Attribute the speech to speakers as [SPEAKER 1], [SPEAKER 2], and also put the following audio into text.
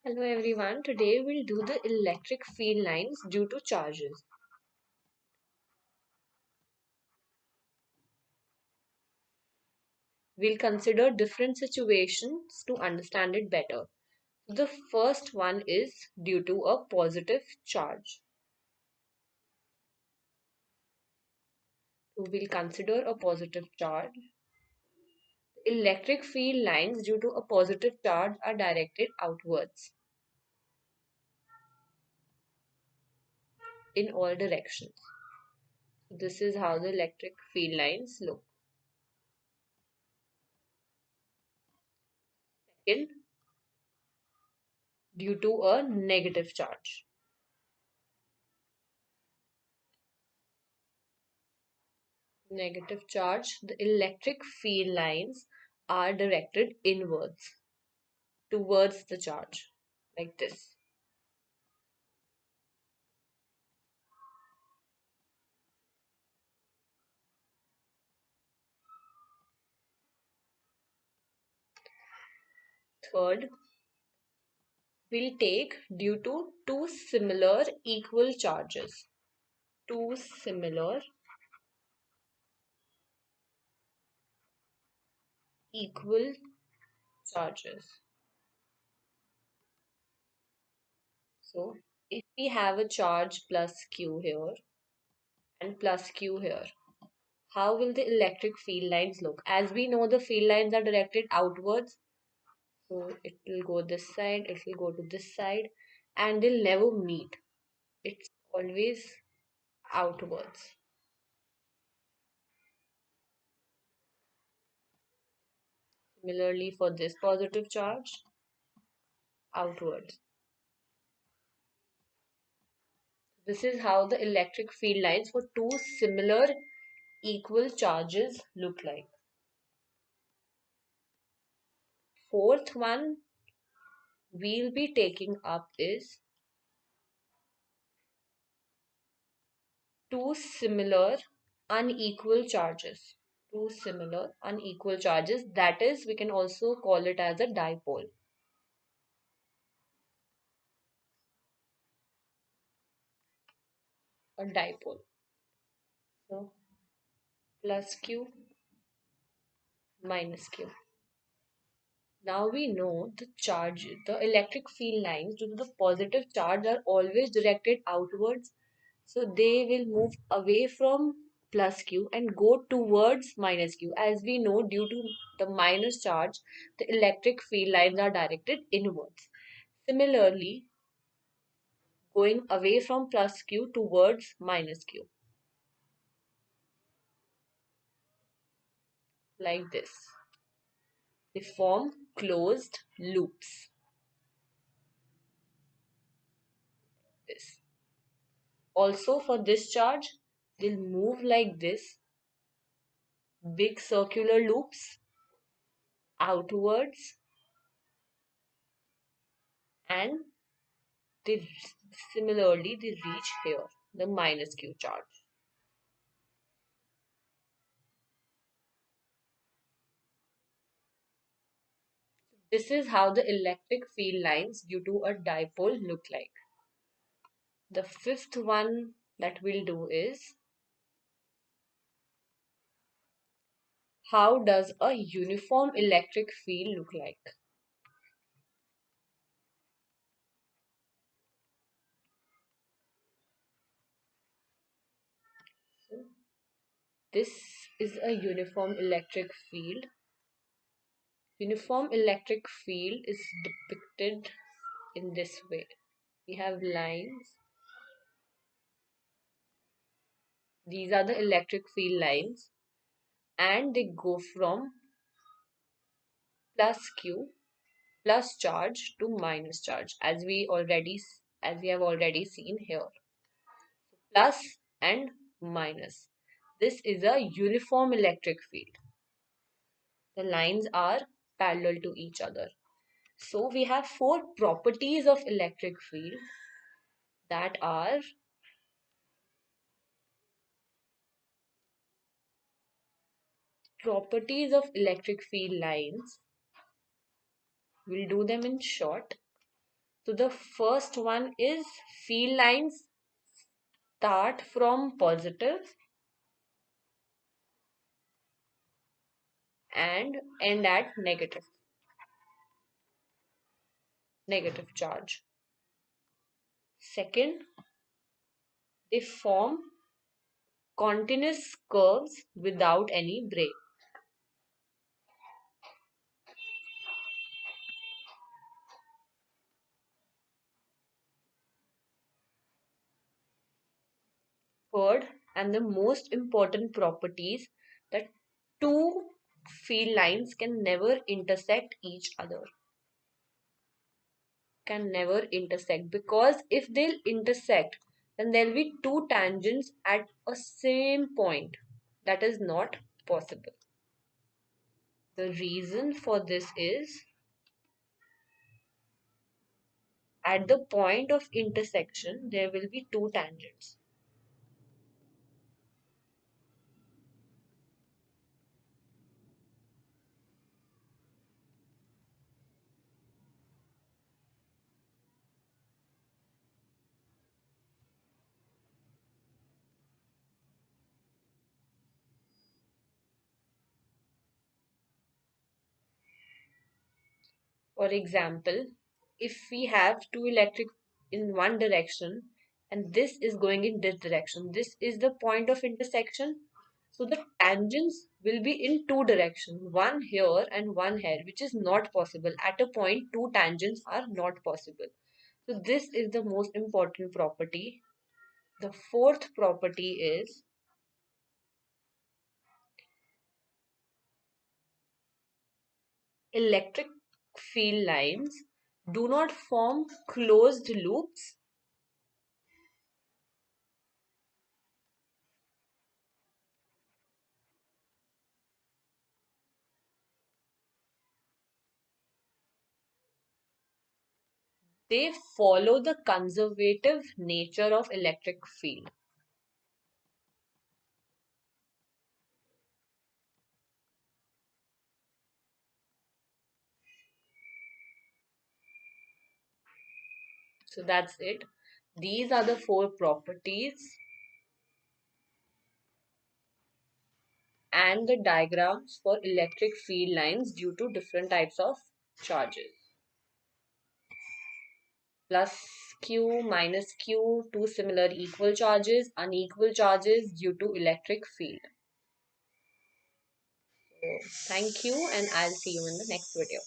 [SPEAKER 1] Hello everyone, today we'll do the electric field lines due to charges. We'll consider different situations to understand it better. The first one is due to a positive charge. So we'll consider a positive charge. Electric field lines due to a positive charge are directed outwards in all directions. This is how the electric field lines look. Second, due to a negative charge. Negative charge, the electric field lines are directed inwards towards the charge, like this. Third, we'll take due to two similar equal charges. Two similar equal charges. So, if we have a charge plus Q here and plus Q here, how will the electric field lines look? As we know, the field lines are directed outwards. So it will go this side, it will go to this side, and they'll never meet. It's always outwards. Similarly, for this positive charge, outwards. This is how the electric field lines for two similar equal charges look like. Fourth one we'll be taking up is two similar unequal charges. Two similar unequal charges. That is, we can also call it as a dipole. A dipole. So plus Q minus Q. Now we know the electric field lines due to the positive charge are always directed outwards. So they will move away from plus Q and go towards minus Q. As we know, due to the minus charge, the electric field lines are directed inwards. Similarly, going away from plus Q towards minus Q, like this. They form closed loops. This. Also, for this charge, they'll move like this, big circular loops outwards, and they similarly they reach here, the minus Q charge. This is how the electric field lines due to a dipole look like. The fifth one that we'll do is, how does a uniform electric field look like? So, this is a uniform electric field. Uniform electric field is depicted in this way. We have lines. These are the electric field lines, and they go from plus Q, plus charge, to minus charge, as we have already seen here. Plus and minus. This is a uniform electric field. The lines are parallel to each other. So we have four properties of electric field that are properties of electric field lines. We'll do them in short. So the first one is field lines start from positive and end at negative charge. Second, they form continuous curves without any break. Third, and the most important properties, that two field lines can never intersect each other. Can never intersect, because if they'll intersect, then there'll be two tangents at a same point. That is not possible. The reason for this is, at the point of intersection there will be two tangents. For example, if we have two electric in one direction and this is going in this direction, this is the point of intersection. So the tangents will be in two directions, one here and one here, which is not possible. At a point, two tangents are not possible. So this is the most important property. The fourth property is electric field lines do not form closed loops. They follow the conservative nature of electric field. So that's it. These are the four properties and the diagrams for electric field lines due to different types of charges. Plus Q minus Q, two similar equal charges, unequal charges due to electric field. So thank you, and I'll see you in the next video.